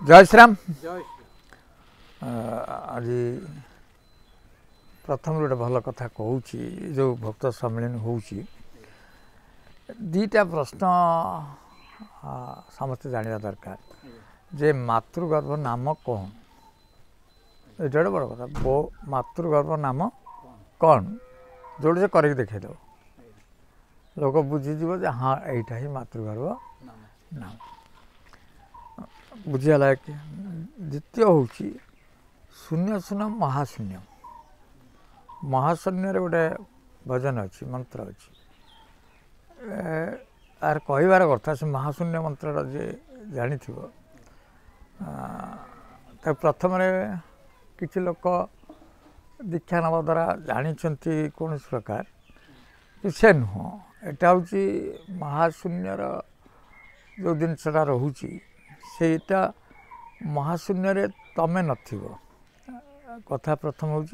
जय श्रीराम। आज प्रथम गोटे भल कथा कहूँ जो भक्त सम्मेलन हो दीटा प्रश्न समस्ते जाना दरकार जे मातृगर्भ नाम कौन ये बड़ कथा मातृगर्भ नाम कौन जोड़े से करके देखेद लोक बुझीज हाँ यहीटा ही मातृगर्भ नाम बुझीगला कि द्वितीय हूँ शून्य शून्य महाशून्य महाशून्य गोटे भजन अच्छी मंत्र अच्छी यार कहबार कथा से महाशून्य मंत्र जे जानी प्रथम किसी लोक दीक्षा नवा द्वारा जानी कौन प्रकार से नुह एटा हूँ महाशून्यर जो जिनसा रोचे सेटा महाशून्य तमें न कथा प्रथम हूँ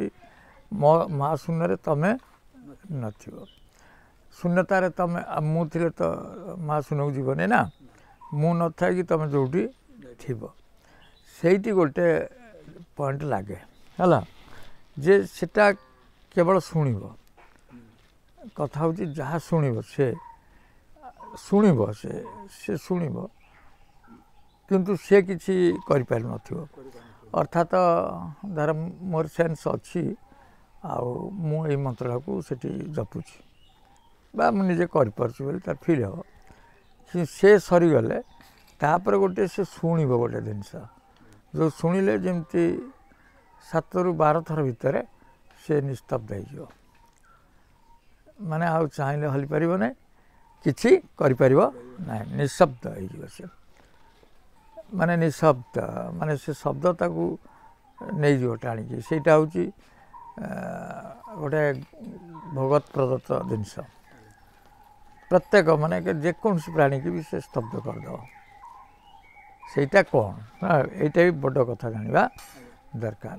महाशून्य तमें न शून्यतार तमें मुझे तो महाशून्य को जीवन ना मु न था कि तुम जोटी थी से गोटे पॉइंट लगे है जे सेटा केवल शुणव कथा हूँ जहाँ शुणव से शुणव से शुणव किंतु से किसी कर पार न अर्थात धर मोर सेन्स अच्छी आई मंत्र को सेठी जपुची बा मुझे कर तार फिल हम से सरीगले तापर गोटे से शुणव गोटे जिनस जो शुणिले जमती 7 ରୁ 12 थर भितर से निस्तब्ध हो माने आउ चाहिए हली पार ना कि ना निशब्द हो माने निशब्द माने से शब्दता को नहीं जो टाणी सेटा हूँ गोटे भगवत प्रदत्त जिनस प्रत्येक माने जेकोसी प्राणी की भी से स्तब्ध करदे सेटा कौन यहीटा भी बड़ कथा जाना दरकार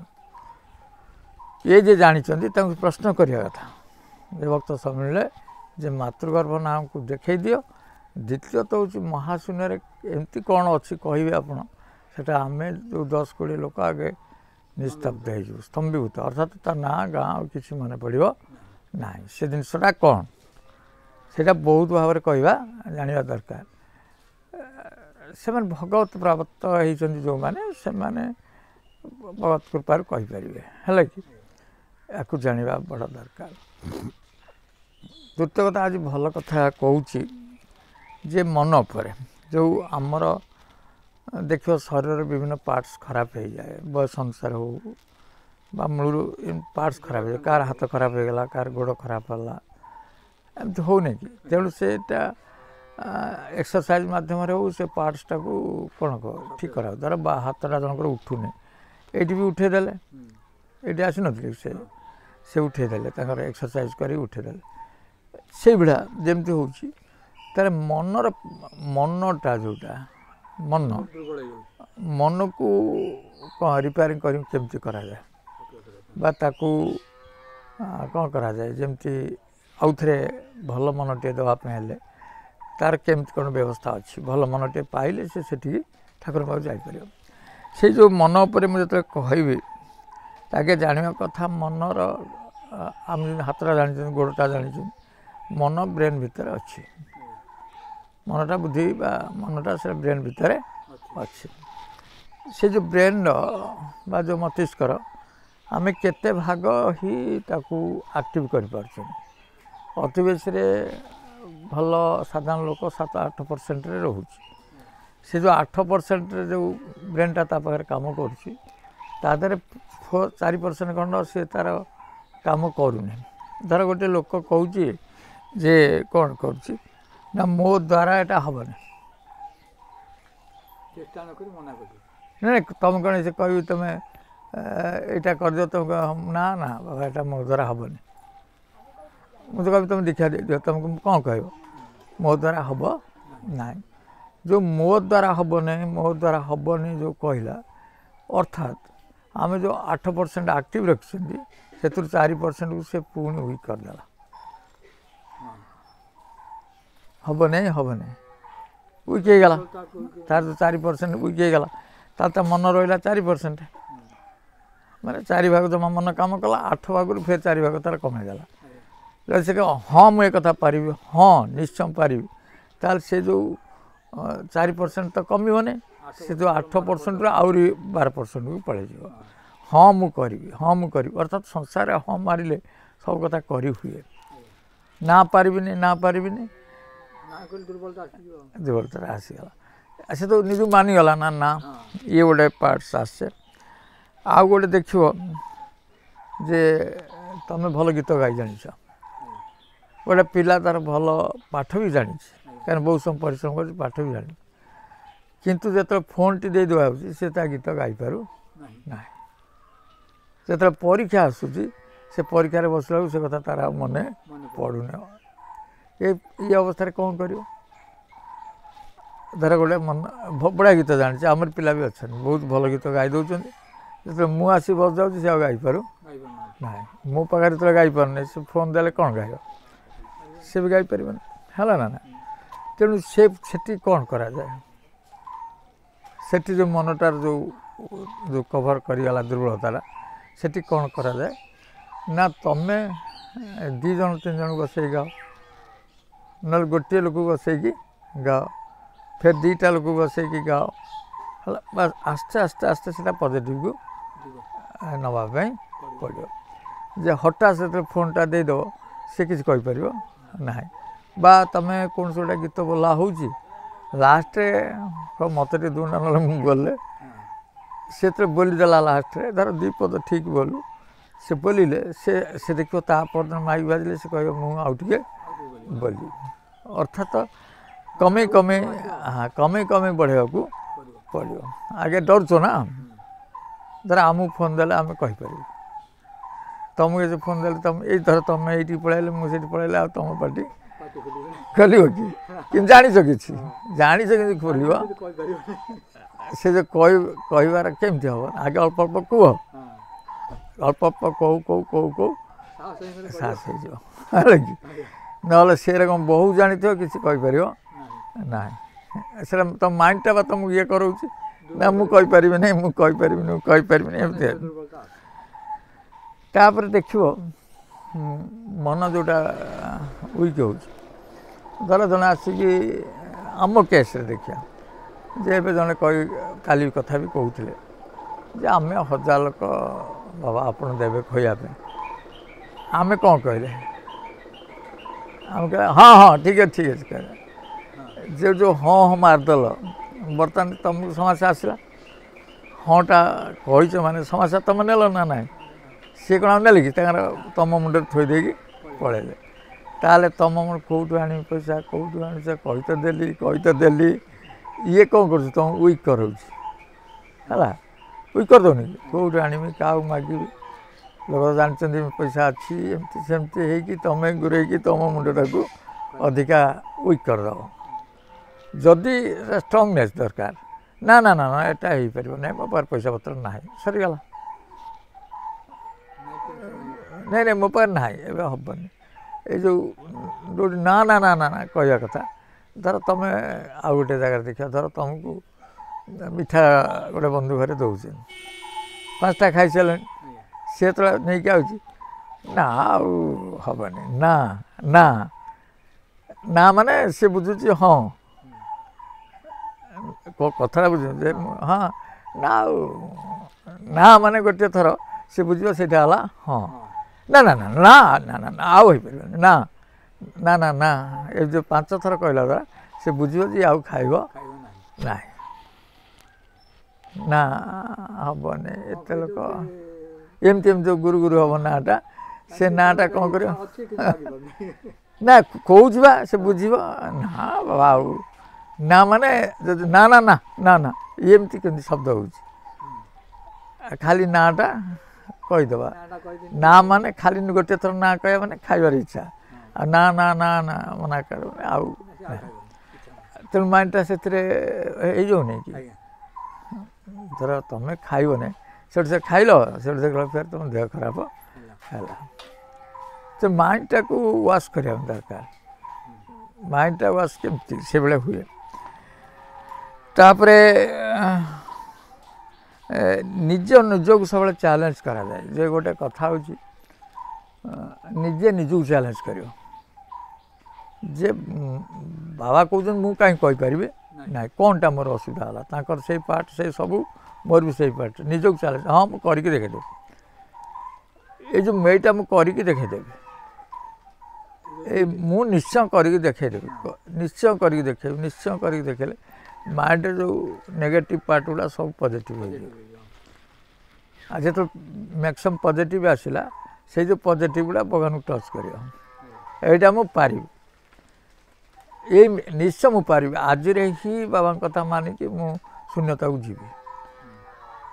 ये जे जानी प्रश्न करवा कथा जे भक्त सम्मिलन जे मातृगर्भ नाम को देखई दियो द्वितीय तो हूँ महाशून्य एमती कौन अच्छी कहे आप आम जो 10-20 लोक आगे निस्तब्ध हो स्तंभीभूत अर्थात ता ना गाँ किसी मन पड़ो ना से जिनसा कौन से बहुत भाव में कहवा जाना दरकार से भगवत प्राप्त होती जो मैंने से भगवत कृपार कहींपारे है कि या जाना बड़ा दरकार। द्वितीय कथा आज भल कथा कहूँ जे मन पर जो आमर देख शरीर विभिन्न पार्ट्स खराब हो जाए बयस अनुसार हो मूल पार्ट्स खराब हो कार हाथ खराब हो गला कार गोड़ खराब है एमती हो कि तेणु से एक्सरसाइज मध्यम हो से पार्ट्स टाक कौन कह ठीक करा धर हाथटा जनकर उठुने ये भी उठेदेले ये आसी नी से उठेदेले एक्सरसाइज कर उठेदेले से भाया जमती हूँ तार मनर मनटा जोटा मन मन को रिपेयरिंग करमती करा जाए बा ताकू कौन करा जाए जमती आउ थे भल मनटे देवाई तार केमती कौन व्यवस्था अच्छी भल मनटे पाइले से ठाकुर पाक जापर से जो मन पर मुझे कहबी ताके जाना कथा मनर आम हाथटा जानी गोड़टा जानी मन ब्रेन भितर अच्छी मनटा बुद्धि बा मनटा से ब्रेन भितर अच्छी से जो ब्रेन बा जो मस्तिष्कर आम केते भाग ही ताकू एक्टिव कर अति बेसी भल साधारण लोक 7-8% रोचे से जो 8% जो ब्रेनटा पाखे कम कर 4% खंड से तार काम करूनी धर गोटे लोक कहूँ जे कौन करुच्ची ना मो द्वारा एटा हेनी ना तुम कौन से कह तुम यहाँ कर दियो तुम ना ना बाबा एटा मो द्वारा हेनी मुझे कह तुम दीक्षा दे दियो तुमको कौन कह मो द्वारा हम ना जो मो द्वारा हम नहीं मो द्वारा हेनी जो कहला अर्थात आम जो 8% एक्टिव रखी से 4% को से पुणी वीक करदेला हम नहीं वीक हो गला तार 4% वीक हो गला ତା ମନ ରହିଲା 4%, ମାନେ 4 ଭାଗ ଜମା ମନ କାମ କଲା, 8 ଭାଗରୁ ଫେର 4 ଭାଗ ତାର କମେଇଦେଲା। ସେ ହଁ ମୁଁ ଏ କଥା ପାରିବି, ହଁ ନିଶ୍ଚୟ ପାରିବି, ତାହେଲେ ସେ ଯେଉଁ 4% ତ କମିବନି, ସେ ଯେଉଁ 8%ରୁ ଆହୁରି 12%କୁ ପଳେଇଯିବ। ହଁ ମୁଁ କରିବି, ହଁ ମୁଁ କରିବି, ଅର୍ଥାତ୍ ସଂସାରରେ ହଁ ମାରିଲେ ସବୁ କଥା କରି ହୁଏ। ନା ପାରିବିନି, ନା ପାରିବିନି, ଦୁର୍ବଳତାରେ ଆସିଗଲା। ସେ ତ ନିଜକୁ ମାନିଗଲା ନା ନା, ଇଏ ଗୋଟେ ପାର୍ଟସ୍ ଆସେ। ଆଉ ଗୋଟେ ଦେଖିବ ଯେ ତମେ ଭଲ ଗୀତ ଗାଇ ଜାଣିଛ, ଗୋଟେ ପିଲା ତାର ଭଲ ପାଠ ବି ଜାଣିଛି, କାରଣ ବହୁତ ସମୟ ପରିଶ୍ରମ କରୁଛି, ପାଠ ବି ଜାଣିଛି, କିନ୍ତୁ ଯେତେବେଳେ ଫୋନ୍ଟି ଦେଇ ଦେଉଛି ସେ ତା ଗୀତ ଗାଇପାରୁ ନାହିଁ। ଯେତେବେଳେ ପରୀକ୍ଷା ଆସୁଛି ସେ ପରୀକ୍ଷାରେ ବସିଲାକୁ ସେ କଥା ତାର ଆଉ ମନେ ପଡ଼ୁନି। ଏଇ ଅବସ୍ଥାରେ କ'ଣ କରିବ? ଧର ଗୋଟେ ବଢ଼ିଆ ଗୀତ ଜାଣିଛି, ଆମର ପିଲା ବି ଅଛନ୍ତି ବହୁତ ଭଲ ଗୀତ ଗାଇ ଦେଉଛନ୍ତି, ଯେତେବେଳେ ମୁଁ ଆସି ବସିଯାଉଛି ସେ ଆଉ ଗାଇପାରୁ ନାହିଁ। ମୋ ପାଖରେ ଯେତେବେଳେ ଗାଇପାରୁନି ସେ ଫୋନ୍ ଦେଲେ କ'ଣ ଗାଇବ? ସେ ବି ଗାଇପାରିବନି, ହେଲା ନା ନା। ତେଣୁ ସେଠି କ'ଣ କରାଯାଏ? ସେଠି ଯେଉଁ ମନଟାର ଯେଉଁ କଭର୍ କରିଗଲା ଦୁର୍ବଳତାଟା, ସେଠି କ'ଣ କରାଯାଏ ନା ତମେ 2 ଜଣ 3 ଜଣକୁ ବସେଇ ଗାଅ, ନହେଲେ ଗୋଟିଏ ଲୋକକୁ ବସେଇକି ଗାଅ, ଫେର 2ଟା ଲୋକକୁ ବସେଇକି ଗାଅ, ହେଲା। ବାସ୍ ଆସ୍ତେ ଆସ୍ତେ ଆସ୍ତେ ସେଟା ପଜିଟିଭକୁ ନେବା ପାଇଁ ପଡ଼ିବ। ଯେ ହଠାତ୍ ସେଥିରେ ଫୋନ୍ଟା ଦେଇଦେବ ସେ କିଛି କହିପାରିବ ନାହିଁ। ବା ତମେ କୌଣସି ଗୋଟେ ଗୀତ ବୋଲା ହେଉଛି, ଲାଷ୍ଟରେ ମୋତେ ଟିକେ ଦୁନା ନହେଲେ ମୁଁ ବୋଲେ, ସେଥିରେ ବୋଲିଦେଲା ଲାଷ୍ଟରେ, ଧର 2 ପଦ ଠିକ୍ ବୋଲୁ, ସେ ବୋଲିଲେ ସେ ଦେଖିବ ତା ପରଦିନ ମାଇକ୍ ବାଜିଲେ ସେ କହିବ ମୁଁ ଆଉ ଟିକେ ବୋଲି, ଅର୍ଥାତ୍ କମେଇ କମେଇ ବଢ଼େଇବାକୁ ପଡ଼ିବ। ଆଗେ ଡରୁଛ ନା, ଧର ଆମକୁ ଫୋନ୍ ଦେଲେ ଆମେ କହିପାରିବୁ, ତମକୁ ଏ ଫୋନ୍ ଦେଲେ ତମେ ଧର ତମେ ଏଇଠି ପଳାଇଲେ ମୁଁ ସେଇଠି ପଳାଇଲେ ଆଉ ତମ ପାଟି ଖୋଲିବ କି? କିନ୍ତୁ ଜାଣିଛ କିଛି, ଜାଣିଛ କିନ୍ତୁ ଖୋଲିବ ସେ ଯେ କହିବାର କେମିତି ହେବ? ଆଗେ ଅଳ୍ପ ଅଳ୍ପ କୁହ, ଅଳ୍ପ ଅଳ୍ପ କହୁ ସାହସ ହେଇଯିବ, ହେଲା କି? ନହେଲେ ସେରେ କ'ଣ ବହୁ ଜାଣିଥିବ କିଛି କହିପାରିବ ନାହିଁ। ସେଟା ତମ ମାଇଣ୍ଡଟା ବା ତମକୁ ଇଏ କରାଉଛି ନା ମୁଁ କହିପାରିବିନି ଏମିତି। ତାପରେ ଦେଖିବ ମନ ଯେଉଁଟା ୱିକ୍ ହେଉଛି, ଧର ଜଣେ ଆସିକି ଆମ କେସ୍ରେ ଦେଖିବା ଯେ ଏବେ ଜଣେ କାଲି କଥା ବି କହୁଥିଲେ ଯେ ଆମେ 1000 ଲୋକ ବାବା ଆପଣ ଦେବେ ଖୋଇବା ପାଇଁ, ଆମେ କ'ଣ କହିଲେ? ଆମେ କହିଲେ ହଁ ଠିକ୍ ଅଛି କହିଲେ, ଯେଉଁ ହଁ ମାରିଦେଲ, ବର୍ତ୍ତମାନ ତୁମକୁ ସମସ୍ୟା ଆସିଲା, ହଁଟା କହିଛ ମାନେ ସମସ୍ୟା ତୁମେ ନେଲ ନା ନାହିଁ? ସିଏ କ'ଣ ନେଲେ କି? ତାଙ୍କର ତୁମ ମୁଣ୍ଡରେ ଥୋଇ ଦେଇକି ପଳେଇଲେ। ତାହେଲେ ତୁମ କେଉଁଠୁ ଆଣିବି ପଇସା, କେଉଁଠୁ ଆଣୁଛ, କହି ତ ଦେଲି, ଇଏ କ'ଣ କରୁଛି? ତୁମକୁ ୱିକ୍ କରାଉଛି, ହେଲା। ୱିକ୍ କରିଦେଉନି କି? କେଉଁଠୁ ଆଣିବି, କାହାକୁ ମାଗିବି, ଲୋକ ଜାଣିଛନ୍ତି ପଇସା ଅଛି, ଏମିତି ସେମିତି ହେଇକି ତୁମେ ଗୁରେଇକି ତୁମ ମୁଣ୍ଡଟାକୁ ଅଧିକା ୱିକ୍ କରିଦେବ। ଯଦି ଷ୍ଟ୍ରଙ୍ଗନେସ୍ ଦରକାର, ନା ଏଟା ହେଇପାରିବ ନାହିଁ, ମୋ ପାଖରେ ପଇସା ପତ୍ର ନାହିଁ, ସରିଗଲା। ନାଇଁ ମୋ ପାଖରେ ନାହିଁ, ଏବେ ହେବନି। ଏଇ ଯେଉଁଠି ନା କହିବା କଥା, ଧର ତୁମେ ଆଉ ଗୋଟେ ଜାଗାରେ ଦେଖିବା, ଧର ତୁମକୁ ମିଠା ଗୋଟେ ବନ୍ଧୁ ଘରେ ଦେଉଛନ୍ତି, 5ଟା ଖାଇସାରିଲେଣି, ସେ ଯେତେବେଳେ ନେଇକି ଆଉଛି ନା ଆଉ ହେବନି, ନା ମାନେ ସେ ବୁଝୁଛି ହଁ, କଥାଟା ବୁଝୁଛି ଯେ ହଁ ନା ମାନେ ଗୋଟିଏ ଥର ସେ ବୁଝିବ ସେଇଟା ହେଲା ହଁ। ନା ଆଉ ହେଇପାରିବନି, ନା ଏ ଯେଉଁ 5 ଥର କହିଲା ଦ୍ୱାରା ସେ ବୁଝିବ ଯେ ଆଉ ଖାଇବ ନାହିଁ, ନା ହେବନି। ଏତେ ଲୋକ ଏମିତି ଯେଉଁ ଗୁରୁ ହେବ ନାଁଟା, ସେ ନାଁଟା କ'ଣ କରିବ? ନା କହୁଛି ବା ସେ ବୁଝିବ, ନା ବାବା ଆଉ ନା ମାନେ ଯଦି ନା ଏମିତି କେମିତି ଶବ୍ଦ ହେଉଛି, ଖାଲି ନାଁଟା କହିଦେବା। ନା ମାନେ ଖାଲି ଗୋଟିଏ ଥର ନା କହିବା ମାନେ ଖାଇବାର ଇଚ୍ଛା, ଆଉ ନା ମନା କରିବନି ଆଉ। ତେଣୁ ମାଇଣ୍ଡଟା ସେଥିରେ ହେଇଯାଉନି କି? ଧର ତୁମେ ଖାଇବନି, ସେଠୁ ସେ ଖାଇଲ, ସେଠୁ ଦେଖିଲ ଫେର ତୁମ ଦେହ ଖରାପ ହେଲା। ସେ ମାଇଣ୍ଡଟାକୁ ୱାଶ୍ କରିବା ଦରକାର। ମାଇଣ୍ଡଟା ୱାଶ୍ କେମିତି ସେଭଳିଆ ହୁଏ। ତାପରେ निज निजक सब चैलेंज कराए जे गोटे कथा हूँ निजे निजक चैलेंज कर जे बाबा कहते मुझे कहीं कहीपरि ना कौनटा मोर असुविधा है तांकर से पार्ट से सब मोर भी से पार्ट निजक चैलेंज हाँ मुझे करके देखेदेवी ये जो मेटा मुझे करके देखेदेवी मु निश्चय करके देखेदेवी निश्चय करके देखेबी निश्चय करके देखेले माइंड जो नेगेटिव पार्ट गुड़ा सब पॉजिटिव हो आज तो मैक्सिमम पॉजिटिव आसला से जो पॉजिटिव गुड़ा भगवान को टच कर यहीटा मु पारि ये निश्चय मु पारि आज ही बाबा कथा मानिकी मु शून्यता को जीवी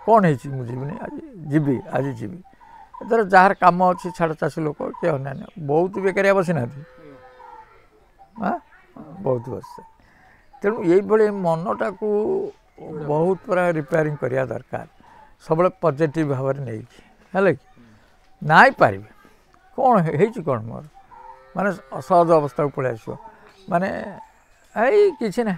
कौन है मुझे आज जीवी आज जीवी एथर जार कम अच्छी छाड़ चाषी लोक किए अन्य बहुत बेकारिया बसी ना बहुत बस तेणु ये मनटा को बहुत पूरा रिपेयरिंग करिया दरकार सब पॉजिटिव भाव में नहीं है कि ना पारि कौन है कौन मोर माने असहज अवस्था को पलि आस माने किसी ना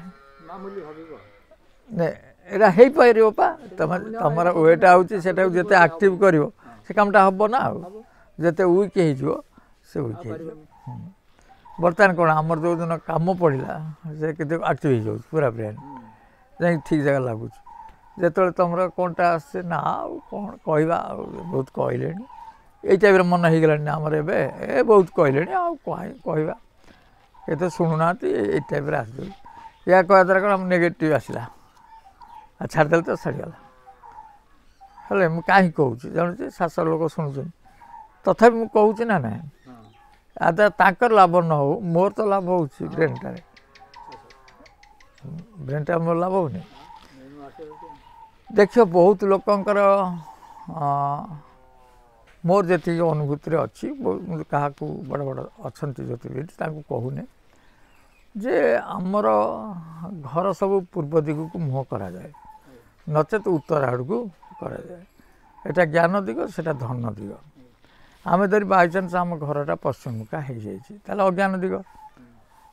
यहाँ हो पार पा तुम तुम वेटा हूँ से जिते एक्टिव कर से कामटा हम ना जिते वीक हो वीक बर्तमान कौन आमर जो दिन कम पड़ा से एक्टिव हो पूरा ब्रेन जाए ठीक जगह लगुच जो तुम कौनटा आसे ना कौन कहवा बहुत कहले ये टाइप मन हो गला आमर ए बहुत कहले कहवा ये शुणुना ये टाइप आस या कह द्वारा कौन नेगेटिव आसला छाड़देल तो छाड़गला हेल्ले मुझे कहीं कहूँ जानूँ शासक लोग शुणुच तथा मुझे कहूँ ना ना आदा ताकर लाभ न हो मोर तो लाभ हो ब्रेनटा मोर लाभ होनी देख बहुत लोकंकर मोर जी अनुभूति अच्छी क्या बड़ बड़ अच्छा ज्योतिर्विद कहूने जे आमर घर सब पूर्व दिग को मुह करा जाए नचेत उत्तर आड़ को करा जाए एटा ज्ञान दिग से धन दिग आम धरी बाईचान्स आम घरटा पश्चिम मुखा हो जाए अज्ञान दिग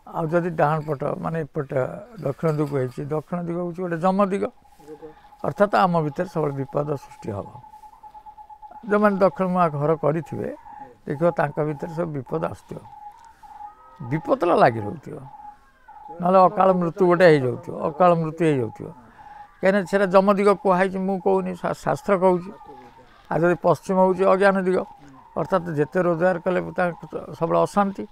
आदि डाण पट माने एपट दक्षिण दिग हो दक्षिण दिग हूँ गोटे जम दिग अर्थात आम भर सब विपद सृष्टि हम जो मैंने दक्षिण मुहा घर करें देख भर सब विपद आस विपद लगी रोथ ना अकाल मृत्यु गोटे हो अकाल मृत्यु हो कहीं से जम दिग कहुई मुझे कहूनी शास्त्र कहूँ आज पश्चिम हूँ अज्ञान दिग अर्थात जिते रोजगार कले सब अशांति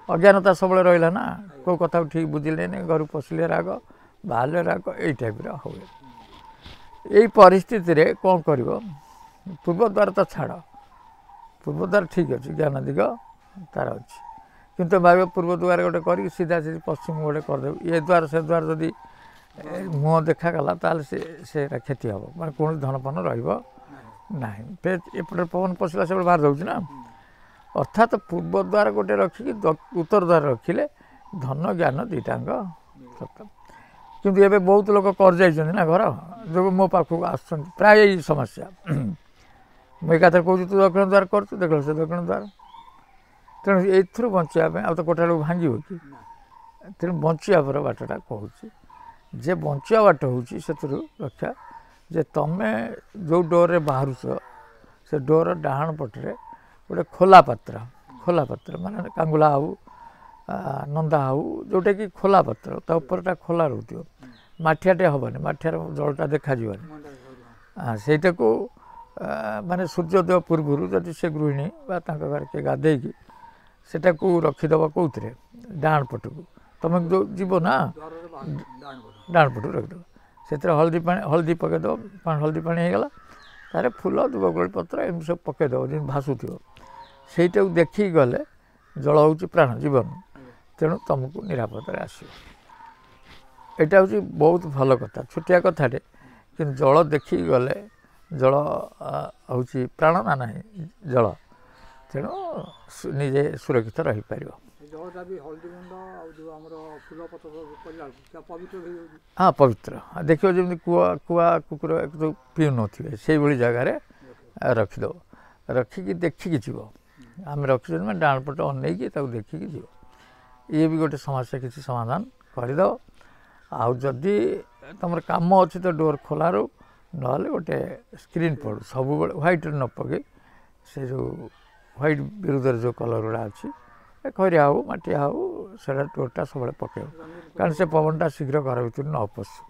अज्ञानता सब रहा ना कौ कथा ठीक बुझिले नहीं घर पशिले राग बाहर राग यही टाइप हुए यही परिस्थिति रे कौन कर पूर्व द्वार तो छाड़ पूर्व द्वार ठीक अच्छे ज्ञान दिग तार अच्छी किंतु भाव पूर्व द्वार गोटे कर सीधा सीधी पश्चिम गोटे करदे ये द्वार से द्वार जदि मुह देखागला ताल से क्षति हम मैं कौन धनपन रहा एपटे पवन पशिला सब बाहर जाऊँ ना अर्थात पूर्व द्वार गोटे रखिकी उत्तर द्वार रखिले धन ज्ञान दुईटाक सत्य किंतु एबे बहुत लोग कर जाइछन्ति ना घर जो मो पाखक आस प्राय यही समस्या मुझे कथा कहूँ तू दक्षिण द्वार कर देख से दक्षिण द्वार तेणु ये बचापी आ तो कोटा लोग भांग कि तेणु बचा पर बाटटा कहूँ जे बचा बाट हूँ से रक्षा जे तमें जो डोर रे बाहर से डोर डाहाण पटरे गोटे खोला पात्र माने कांगुला हो नंदा हो जोटा कि खोला पात्र उपरटा खोला रोथ मठियाटे हेनी मठियार जलटा देखा सेटा को माने सूर्योदय पूर्व जदि से गृहिणी घर के गाधेकी सेटा को रखीदब कौन डाण पट को तुम जो जीव ना डाण पट रखीदब से हल्दी पकईदब हल्दी पानी होगला तार फूल दुबकोड़ी पत्र एम सब पकईदब जमी भासुथ सेटा को देखी गले जल हूँ प्राण जीवन तेणु तुमको निरापद आसो यहाँ हूँ बहुत भल कथा छोटिया कथाटे कि जल देखी गले जल हूँ प्राण ना ना जल तेणु निजे सुरक्षित रही पार हाँ पवित्र देखिए जमी कुआ कुआ कुकुर जो पीउ नथिबे से भली जगार रखीदब रखिकी देखिकी जीव आम रखी डाण पट अनेक देखिकी जीव ये भी गोटे समस्या किसी समाधान करदेव आउ जदि तुम काम अच्छी तो डोर खोल ନହେଲେ ଗୋଟେ ସ୍କ୍ରିନ୍ ପଡ଼ୁ ସବୁବେଳେ ହ୍ୱାଇଟ୍ରେ ନ ପକାଇ ସେ ଯେଉଁ ହ୍ୱାଇଟ୍ ବିରୁଦ୍ଧରେ ଯେଉଁ କଲର୍ ଗୁଡ଼ା ଅଛି ଖରିଆ ହେଉ ମାଟିଆ ହେଉ ସେଇଟା ଟୋଟା ସବୁବେଳେ ପକାଇବ କାରଣ ସେ ପବନଟା ଶୀଘ୍ର ଘର ଭିତରୁ ନ ପଶୁ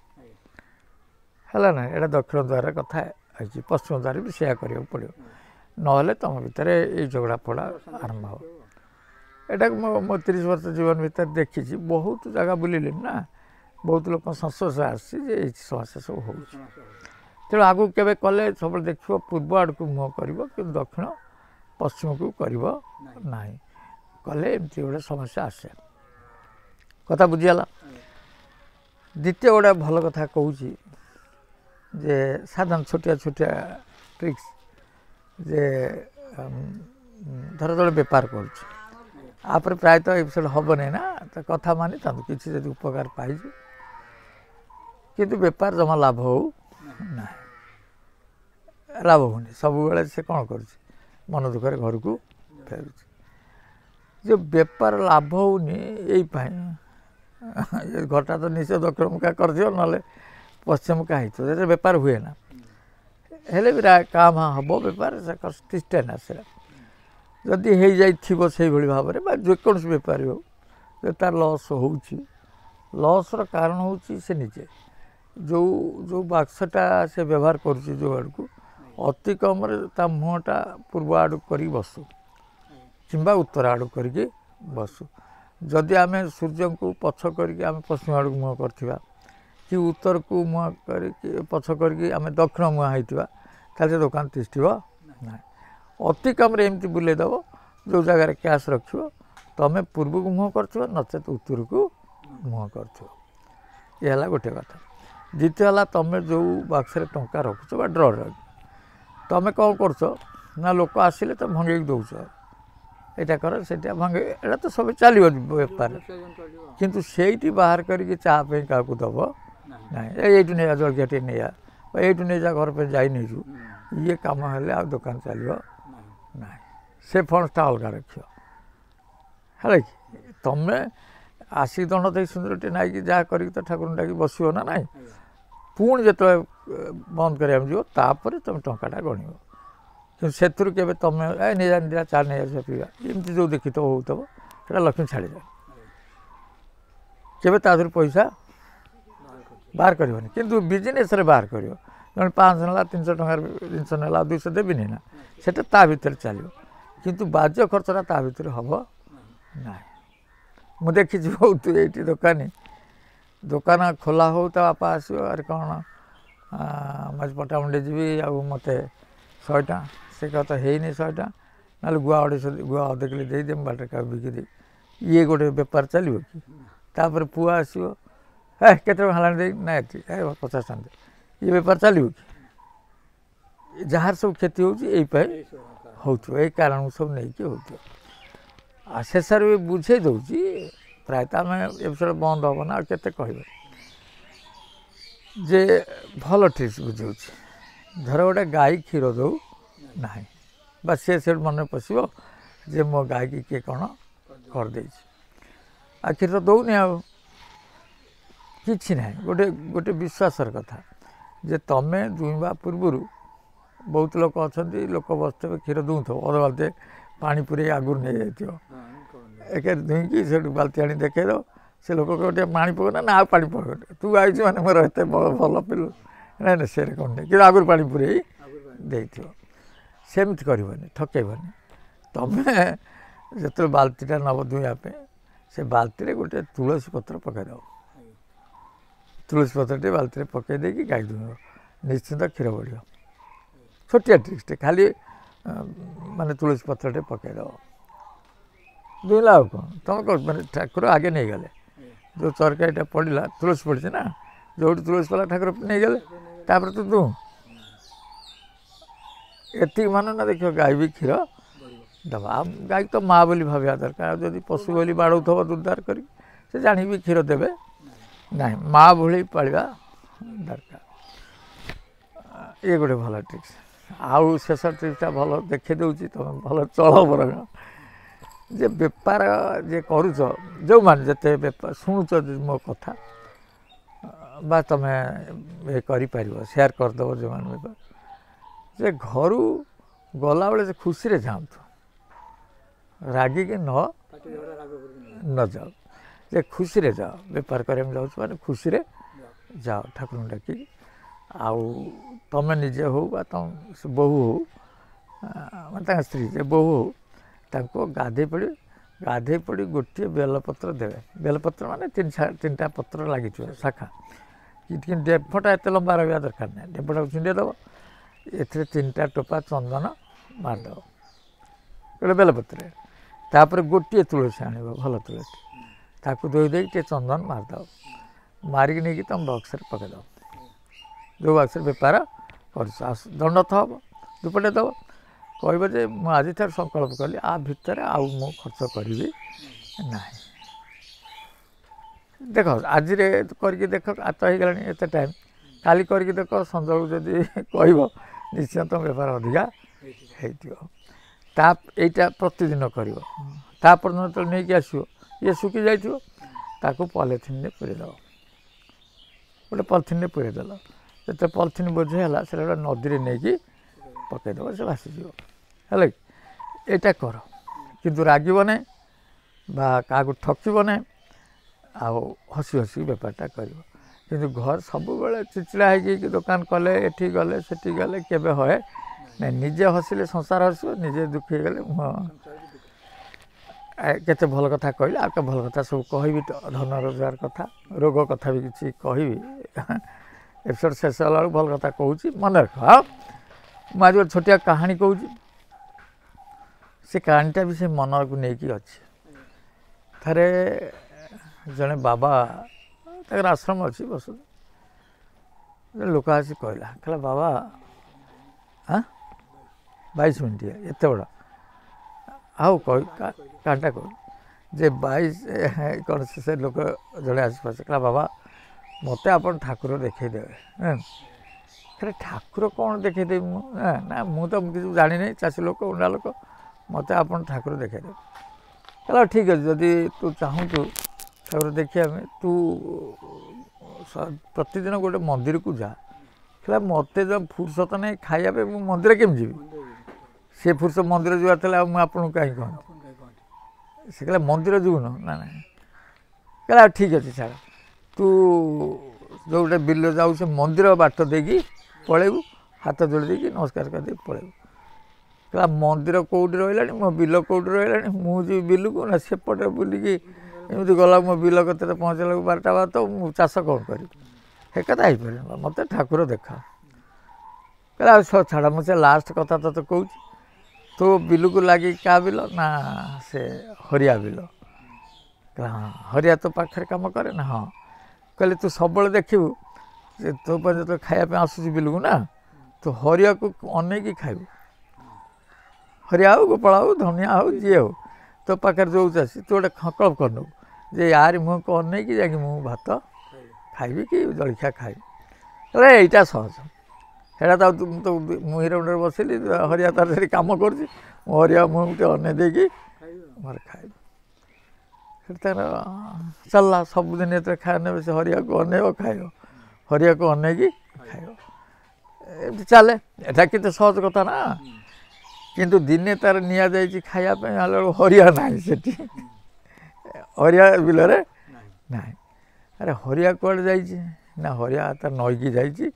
ହେଲା ନା। ଏଇଟା ଦକ୍ଷିଣ ଦ୍ୱାର କଥା ହେଇଛି, ପଶ୍ଚିମ ଦ୍ୱାର ବି ସେୟା କରିବାକୁ ପଡ଼ିବ, ନହେଲେ ତୁମ ଭିତରେ ଏଇ ଝଗଡ଼ା ଫୋଡ଼ା ଆରମ୍ଭ ହେବ। ଏଇଟାକୁ ମୋ 30 ବର୍ଷ ଜୀବନ ଭିତରେ ଦେଖିଛି, ବହୁତ ଜାଗା ବୁଲିଲିଣି ନା, ବହୁତ ଲୋକ ସଂସ୍ପର୍ଶ ଆସିଛି ଯେ ଏଇ ସମସ୍ୟା ସବୁ ହେଉଛି। ତେଣୁ ଆଗକୁ କେବେ କଲେ ସବୁବେଳେ ଦେଖିବ ପୂର୍ବ ଆଡ଼କୁ ମୁହଁ କରିବ କିନ୍ତୁ ଦକ୍ଷିଣ ପଶ୍ଚିମକୁ କରିବ ନାହିଁ, କଲେ ଏମିତି ଗୋଟେ ସମସ୍ୟା ଆସେ। କଥା ବୁଝିଗଲା। ଦ୍ୱିତୀୟ ଗୋଟେ ଭଲ କଥା କହୁଛି ଯେ ସାଧାରଣ ଛୋଟିଆ ଛୋଟିଆ ଟ୍ରିକ୍ସ ଯେ ଧର ଜଣେ ବେପାର କରୁଛି, ଆପରେ ପ୍ରାୟତଃ ଏପିସୋଡ଼ ହେବନି ନା, ତ କଥା ମାନିଥାନ୍ତୁ କିଛି ଯଦି ଉପକାର ପାଇଛି, କିନ୍ତୁ ବେପାର ଜମା ଲାଭ ହଉ ନାହିଁ, ଲାଭ ହେଉନି, ସବୁବେଳେ ସେ କ'ଣ କରୁଛି ମନ ଦୁଃଖରେ ଘରକୁ ଫେରୁଛି। ଯେ ବେପାର ଲାଭ ହେଉନି ଏଇପାଇଁ ଘରଟା ତ ନିଶ୍ଚୟ ଦକ୍ଷିଣ ମୁଖା କରିଥିବ ନହେଲେ ପଶ୍ଚିମ ମୁଖା ହେଇଥିବ, ସେଥିରେ ବେପାର ହୁଏ ନା। ହେଲେ ବି କାଁ ଭାଁ ହେବ ବେପାର, ସେ କଷ୍ଟିଷ୍ଟେ ନା ସେଟା ଯଦି ହେଇଯାଇଥିବ ସେଇଭଳି ଭାବରେ ବା ଯେକୌଣସି ବେପାରୀ ହେଉ ଯଦି ତାର ଲସ୍ ହେଉଛି, ଲସ୍ର କାରଣ ହେଉଛି ସେ ନିଜେ ଯେଉଁ ବାକ୍ସଟା ସେ ବ୍ୟବହାର କରୁଛି ଯେଉଁ ଆଡ଼କୁ ଅତି କମରେ ତା ମୁହଁଟା ପୂର୍ବ ଆଡ଼କୁ କରିକି ବସୁ କିମ୍ବା ଉତ୍ତର ଆଡ଼କୁ କରିକି ବସୁ। ଯଦି ଆମେ ସୂର୍ଯ୍ୟଙ୍କୁ ପଛ କରିକି ଆମେ ପଶ୍ଚିମ ଆଡ଼କୁ ମୁହଁ କରିଥିବା କି ଉତ୍ତରକୁ ମୁହଁ କରିକି ପଛ କରିକି ଆମେ ଦକ୍ଷିଣ ମୁହଁ ହେଇଥିବା, ତାହେଲେ ସେ ଦୋକାନ ତିଷ୍ଠିବ ନାହିଁ। ଅତି କମରେ ଏମିତି ବୁଲେଇ ଦେବ ଯେଉଁ ଜାଗାରେ କ୍ୟାସ୍ ରଖିବ ତୁମେ ପୂର୍ବକୁ ମୁହଁ କରିଥିବ ନଚେତ ଉତ୍ତରକୁ ମୁହଁ କରିଥିବ। ଇଏ ହେଲା ଗୋଟେ କଥା। ଦ୍ୱିତୀୟ ହେଲା ତୁମେ ଯେଉଁ ବାକ୍ସରେ ଟଙ୍କା ରଖୁଛ ବା ଡ୍ରରେ ତୁମେ କ'ଣ କରୁଛ ନା ଲୋକ ଆସିଲେ ତୁମେ ଭଙ୍ଗେଇକି ଦେଉଛ, ଏଇଟା କର ସେଇଟା ଭଙ୍ଗେଇ, ଏଇଟା ତ ସବୁ ଚାଲିବ ବେପାର, କିନ୍ତୁ ସେଇଠି ବାହାର କରିକି ଚାହା ପାଇଁ କାହାକୁ ଦେବ ନାହିଁ, ଏଇଠୁ ନେଇଯା ଜଳଖିଆ ଟିକେ ନେଇଯା ବା ଏଇଠୁ ନେଇଯା ଘର ପାଇଁ ଯାଇ ନେଇଛୁ, ଇଏ କାମ ହେଲେ ଆଉ ଦୋକାନ ଚାଲିବ ନାହିଁ। ସେ ଫଣ୍ଡସଟା ଅଲଗା ରଖିବ ହେଲା କି। ତୁମେ ଆସିକି ଦଣ୍ଡ ଦେଇ ସୁନ୍ଦରଟି ନାଇକି ଯାହା କରିକି ତ ଠାକୁରଙ୍କୁ ଡାକି ବସିବ ନା ନାହିଁ, ପୁଣି ଯେତେବେଳେ ବନ୍ଦ କରିବାକୁ ଯିବ ତାପରେ ତୁମେ ଟଙ୍କାଟା ଗଣିବ, କିନ୍ତୁ ସେଥିରୁ କେବେ ତୁମେ ନେଇଯା ଚା ନେଇଆସିବା ପିଇବା ଏମିତି ଯେଉଁ ଦେଖିଥିବ ହେଉଥିବ ସେଇଟା ଲକ୍ଷ୍ମୀ ଛାଡ଼ିଯାଏ, କେବେ ତା ଦେହରୁ ପଇସା ବାହାର କରିବନି, କିନ୍ତୁ ବିଜନେସ୍ରେ ବାହାର କରିବ। ଜଣେ 500 ନେଲା 300 ଟଙ୍କାର ଜିନିଷ ନେଲା 200 ଦେବିନି ନା, ସେଇଟା ତା ଭିତରେ ଚାଲିବ, କିନ୍ତୁ ବାଜ୍ୟ ଖର୍ଚ୍ଚଟା ତା ଭିତରେ ହେବ ନାହିଁ। ମୁଁ ଦେଖିଛି ବହୁତ ଏଇଠି ଦୋକାନ ଖୋଲା ହେଉ ତା ବାପା ଆସିବ, ଆରେ କ'ଣ ମାଛ ପଟାମୁଣ୍ଡି ଯିବି ଆଉ ମୋତେ 100 ଟଙ୍କା, ସେ କଥା ହେଇନି 100 ଟଙ୍କା, ନହେଲେ ଗୁଆ 1.5 କିଲୋ ଦେଇଦେବି ବାଟରେ କାହାକୁ ବିକିଦେବି, ଇଏ ଗୋଟେ ବେପାର ଚାଲିବ କି? ତାପରେ ପୁଅ ଆସିବ, କେତେ ଟଙ୍କା ହେଲାଣି ଦେଇ ନା ଏଠି 50 ଟଙ୍କା ଦେ, ଇଏ ବେପାର ଚାଲିବ କି? ଯାହାର ସବୁ କ୍ଷତି ହେଉଛି ଏଇପାଇଁ ହେଉଥିବ, ଏଇ କାରଣକୁ ସବୁ ନେଇକି ହେଉଥିବ। ଆଉ ଶେଷରେ ବି ବୁଝେଇ ଦେଉଛି, ପ୍ରାୟତଃ ଆମେ ଏ ବିଷୟରେ ବନ୍ଦ ହେବ ନା ଆଉ କେତେ କହିବେ, ଯେ ଭଲ ଟ୍ରିକ୍ସ ବୁଝାଉଛି। ଧର ଗୋଟେ ଗାଈ କ୍ଷୀର ଦେଉ ନାହିଁ ବା ସେଠୁ ମନେ ପଶିବ ଯେ ମୋ ଗାଈକି କିଏ କ'ଣ କରିଦେଇଛି, ଆଉ କ୍ଷୀର ଦେଉନି, ଆଉ କିଛି ନାହିଁ, ଗୋଟେ ବିଶ୍ୱାସର କଥା ଯେ ତୁମେ ଦୁଇଁବା ପୂର୍ବରୁ ବହୁତ ଲୋକ ଅଛନ୍ତି, ଲୋକ ବସିଥିବେ କ୍ଷୀର ଦେଉଥିବ, ଅଧ ବାଲ୍ଟି ପାଣି ପୁରେଇ ଆଗରୁ ନେଇଯାଇଥିବ, ଏକେ ଧୁଇଁକି ସେଠୁ ବାଲ୍ଟି ଆଣି ଦେଖେଇଦେବ, ସେ ଲୋକ ଟିକେ ପାଣି ପକାଉନା ନା ଆଉ ପାଣି ପକାଉନି, ତୁ ଆଇଛୁ ମାନେ ମୋର ଏତେ ଭଲ ପିଲୁ ନାଇଁ ନାଇଁ ସେରେ କ'ଣ ନାହିଁ, କିନ୍ତୁ ଆଗରୁ ପାଣି ପୁରେଇ ଦେଇଥିବ। ସେମିତି କରିବନି, ଠକେଇବନି। ତୁମେ ଯେତେବେଳେ ବାଲ୍ଟିଟା ନେବ ଧୋଇବା ପାଇଁ ସେ ବାଲ୍ଟିରେ ଗୋଟେ ତୁଳସୀ ପତ୍ର ପକାଇଦେବ, ତୁଳସୀ ପତ୍ରଟେ ବାଲ୍ଟିରେ ପକାଇ ଦେଇକି ଗାଈ ଧୋଇବ, ନିଶ୍ଚିନ୍ତ କ୍ଷୀର ବଢ଼ିବ। ଛୋଟିଆ ଟ୍ରିକ୍ସଟେ, ଖାଲି ମାନେ ତୁଳସୀ ପତ୍ରଟେ ପକାଇଦେବ, ଧୋଇଲା ଆଉ କ'ଣ, ତୁମେ ମାନେ ଠାକୁର ଆଗେ ନେଇଗଲେ, ଯେଉଁ ତରକାରୀଟା ପଡ଼ିଲା ତୁଳସୀ ପଡ଼ିଛି ନା, ଯେଉଁଠି ତୁଳସୀ ପଡ଼ିଲା ଠାକୁର ନେଇଗଲେ, ତାପରେ ତୁ ଏତିକି ମାନେ ନା ଦେଖିବ ଗାଈ ବି କ୍ଷୀର ଦେବା। ଗାଈ ତ ମା' ବୋଲି ଭାବିବା ଦରକାର, ଆଉ ଯଦି ପଶୁ ବୋଲି ବାଡ଼ଉଥିବ ଦୁର୍ଦ୍ଧାର କରିକି ସେ ଜାଣିବି କ୍ଷୀର ଦେବେ ନାହିଁ, ମା' ଭଳି ପାଳିବା ଦରକାର। ଇଏ ଗୋଟେ ଭଲ ଟ୍ରିକ୍ସ। ଆଉ ଶେଷ ଟ୍ରିକ୍ସଟା ଭଲ ଦେଖେଇ ଦେଉଛି, ତୁମେ ଭଲ ଚଳ ବରଂ, ଯେ ବେପାର ଯେ କରୁଛ, ଯେଉଁମାନେ ଯେତେ ବେପାର ଶୁଣୁଛ ମୋ କଥା, बा तुम ये कर सेयार करदेव जो मैंने जे घर गला बेले से खुशी रे जातु रागिक न जाओ जे खुशी रे जाओ बेपार करने जाऊँ मैंने खुशी रे जाओ ठाकुर डाक आउ तुम निजे हो तुम बहु हो मैं स्त्री जे बहु हो ताको गाधे पड़ी गोटे बेलपत्र देवे बेलपत्र माने तीन टा पत्र लगी शाखा कि डेफटा एत लंबा रहा दरकार ना डेफटा छुंडे दब ए तीन टा टोपा चंदन मारदेव गोटे बेलपत्र तापर गोटे तुलसी आण भल तुलसी ताकू धोई दे चंदन मारदेव मारिक नहीं तुम बक्स पकईद जो बक्स बेपार कर दंड थब दुपटे दब कह जे मुझे आज संकल्प कली आ भितर आउ मु खर्च करी ना देख आज करके देख आत हो गला एत टाइम काली करके देख संजय जदि कह निश्चय तुम बेपार अधिका होटा प्रतिदिन कर जो नहीं कि आसो ये सुखी जाइए पॉलिथिन पूरेद गोटे पॉलिथिन पूरेदेल जो पॉलिथिन बोझ है से नदी में नहीं पकईदेव से भासीज है यहाँ कर किंतु रागब ना क्या ठकब ना हसी हसी बेपारटा कर कि घर सब चिड़चिड़ा है दुकान कले एठी गले सेठी गले केबे होए ना निजे हसिले संसार हसो निजे दुखी गले केते भल कथा कहले आ भल कथा सब कहबी धन रोजगार कथा रोग कथा भी किसी कहबी एपिसोड शेष होला भल कथा कहूँ मन रख हाँ मुझे गोटे छोटिया कहानी कहूँ से कहानीटा भी से मन को लेकिन अच्छे थे जड़े बाबा तर आश्रम अच्छी बस लोक आसी कहला बाबा हाँ 22 मिनट एत बड़ा आउ कह कहानीटा कह जे 22 कौन से लोक जड़े आस कहला बाबा मत आप ठाकुर देखईदेवे अरे ठाकुर कौन देखईदेवी ना मुझे किसी जानी नहीं चाषी लोक उंडा लोक मत आप ठाकुर देखईदेवे कहला ठीक अच्छे जदि तू चाहूँ ठाकुर देखिए तू प्रतिदिन गोटे मंदिर को जा कहला मत जब फुर्सत नहीं खाया पे मुझे मंदिर केम जी सी फुर्सत मंदिर जुआर मुझे आपको कहीं कह से कहला मंदिर जुन ना ना कहला ठीक अच्छे छाड़ तू जो गोटे बिल जाऊ से मंदिर बाट देकी पलैबू हाथ जोड़ी देकी नमस्कार कर पलैबू कहला मंदिर कौटी रहा मो बिल कौटी रहा मुझे बिल को ना सेपटे बुलिकी एमती गला मो बिल कत पहुँचला 12टा बाद तो मुझे चाष कौन करी हे कथा हो पार मत ठाकुर देखा कहला छाड़ मुझे लास्ट कथा तो कहूँ तो बिल को लगे क्या बिल ना से हरिया बिल कहला हाँ हरिया तो पाखे कम करे ना हाँ कहले तू सब देखू तो जो खायापी आसूसी बिल को ना तो हरिया को अनेक खाइबू हरिया हो गोपाल हो धनिया हो जी हो तो पाखे जो चाषी तू गोटे संकल्प कर नौ जे यार मुँह को अनेक जाकि मुझे भात खाइबी कि जलखिया खाइबी कहले यहीटा सहज है तो मुहिर मुंडे बसली हरिया तार से कम कर हरिया मुँह गोटे अने देकी मोर खाइबी तार चलला सबुदिन ये खाने से हरिया को अनेब खाइब हरिया को अनेक खाइब चले एटा केते सहज कथा ना किंतु दिने तार निया जाइए खायापी हरिया ना से हरिया बिलरे ना अरे हरिया कड़े जाइए ना हरिया तार नईकी जाइए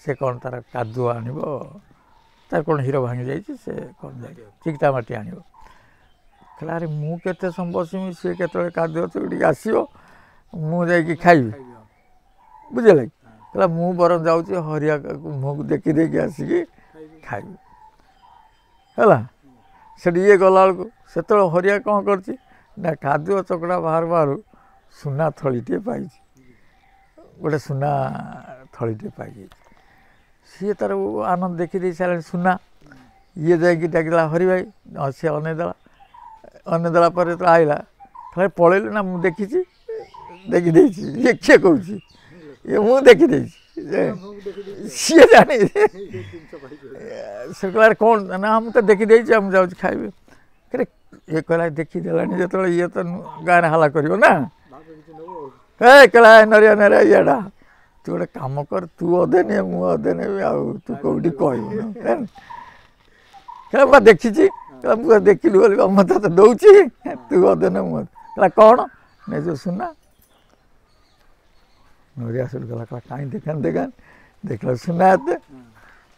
से कौन तार कादुआ आनब तार कौन हीरो भांगी जाइए से कौन जाए चिकटा माटी आनब कहला अरे मुझे समय बसमी सी के कादुआ चुटी आसो मुझे खाइबी बुझे कहला मु बर जाऊँ हरिया मुँह देखी देखी आसिकी खाइबी है से ये गला बेलू से हरिया कौन कर ना कादुआ चकड़ा बाहर बाहर सुना थलीटे पाई गोटे सुना थलीटे पाई सी तार आनंद देखी दे सारे सुना ये जाकि डाकला हरि भाई सी अनेदेला पर तो आईला थे पलैलु ना मुझे देखी देखी ये किए कौन ये मुझे देखी सी जानी से कह कौन ना हम तो देखी मुझे जाऊँ खाइबी कहे ये कहला देखीदेला जो ये तो गाँव हाला कर ना कहला नरिया नरिया येडा ତୁ ଗୋଟେ କାମ କର, ତୁ ଅଧେ ନେ ମୁଁ ଅଧେ ନେବି, ଆଉ ତୁ କେଉଁଠି କହିବୁନି। କହିଲା ଦେଖିଛି, କହିଲା ମୁଁ ଦେଖିଲି ବୋଲି ମୋତେ ତ ଦେଉଛି, ତୁ ଅଧେ ନେ ମୁଁ ଅଧେ। କହିଲା କ'ଣ ନେ ଯେଉଁ ସୁନା। ନଡ଼ିଆ ସେଠୁ ଗଲା, କହିଲା କାହିଁ ଦେଖାନି ଦେଖିଲା ସୁନା ଏତେ।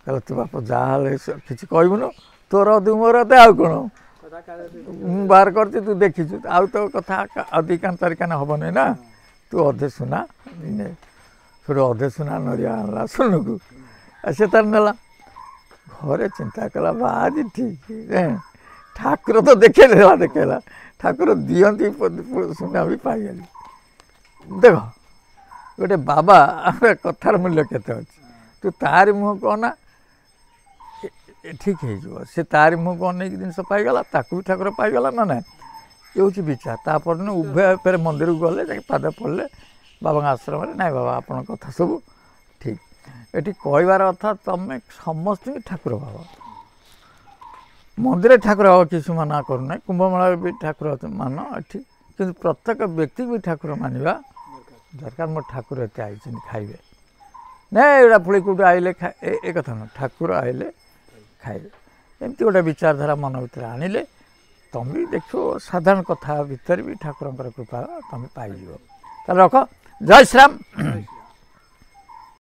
କହିଲା ତୁ ବାପ ଯାହାହେଲେ କିଛି କହିବୁନୁ, ତୋର ଅଧେ ମୋର ଅଧେ, ଆଉ କ'ଣ ମୁଁ ବାହାର କରିଛି ତୁ ଦେଖିଛୁ, ଆଉ ତୋ କଥା ଅଧିକ ଚାରିକାନ ହେବନି ନା, ତୁ ଅଧେ ସୁନା ନେ। ସେଠୁ ଅଧେ ସୁନା ନଡ଼ିଆ ଆଣିଲା ସୁନୁକୁ, ସେ ତାର ନେଲା। ଘରେ ଚିନ୍ତା କଲା ବାଜି ଠିକ୍, ଠାକୁର ତ ଦେଖେଇଲା ଠାକୁର ଦିଅନ୍ତି ସୁନା ବି ପାଇଗଲି। ଦେଖ ଗୋଟେ ବାବା କଥାର ମୂଲ୍ୟ କେତେ ଅଛି। ତୁ ତାରି ମୁହଁ କହନା ଠିକ୍ ହେଇଯିବ, ସେ ତାରି ମୁହଁକୁ ଅନେଇକି ଜିନିଷ ପାଇଗଲା, ତାକୁ ବି ଠାକୁର ପାଇଗଲା ନା ନାହିଁ। ଏ ହେଉଛି ବିଚାର। ତାପରଦିନ ଉଭୟ ଫେରେ ମନ୍ଦିରକୁ ଗଲେ, ଯାଇକି ପାଦ ପଡ଼ିଲେ ବାବାଙ୍କ ଆଶ୍ରମରେ। ନାଇଁ ବାବା ଆପଣଙ୍କ କଥା ସବୁ ଠିକ୍। ଏଠି କହିବାର ଅର୍ଥ ତମେ ସମସ୍ତଙ୍କୁ ଠାକୁର ଭାବ। ମନ୍ଦିରରେ ଠାକୁର ଭାବ କିଛି ମନା କରୁନାହିଁ, କୁମ୍ଭମେଳାରେ ବି ଠାକୁର ମାନ ଏଠି, କିନ୍ତୁ ପ୍ରତ୍ୟେକ ବ୍ୟକ୍ତିକୁ ବି ଠାକୁର ମାନିବା ଦରକାର। ମୋ ଠାକୁର ଏତେ ଆଇଛନ୍ତି ଖାଇବେ, ନାଇଁ ଏଇଟା ପୁଣି କେଉଁଠି ଆଇଲେ ଏ କଥା ନୁହଁ, ଠାକୁର ଆଇଲେ ଖାଇବେ। ଏମିତି ଗୋଟେ ବିଚାରଧାରା ମନ ଭିତରେ ଆଣିଲେ ତମେ ବି ଦେଖିବ ସାଧାରଣ କଥା ଭିତରେ ବି ଠାକୁରଙ୍କର କୃପା ତମେ ପାଇଯିବ। ତାହେଲେ ରଖ। ଜୟ ଶ୍ରୀରାମ।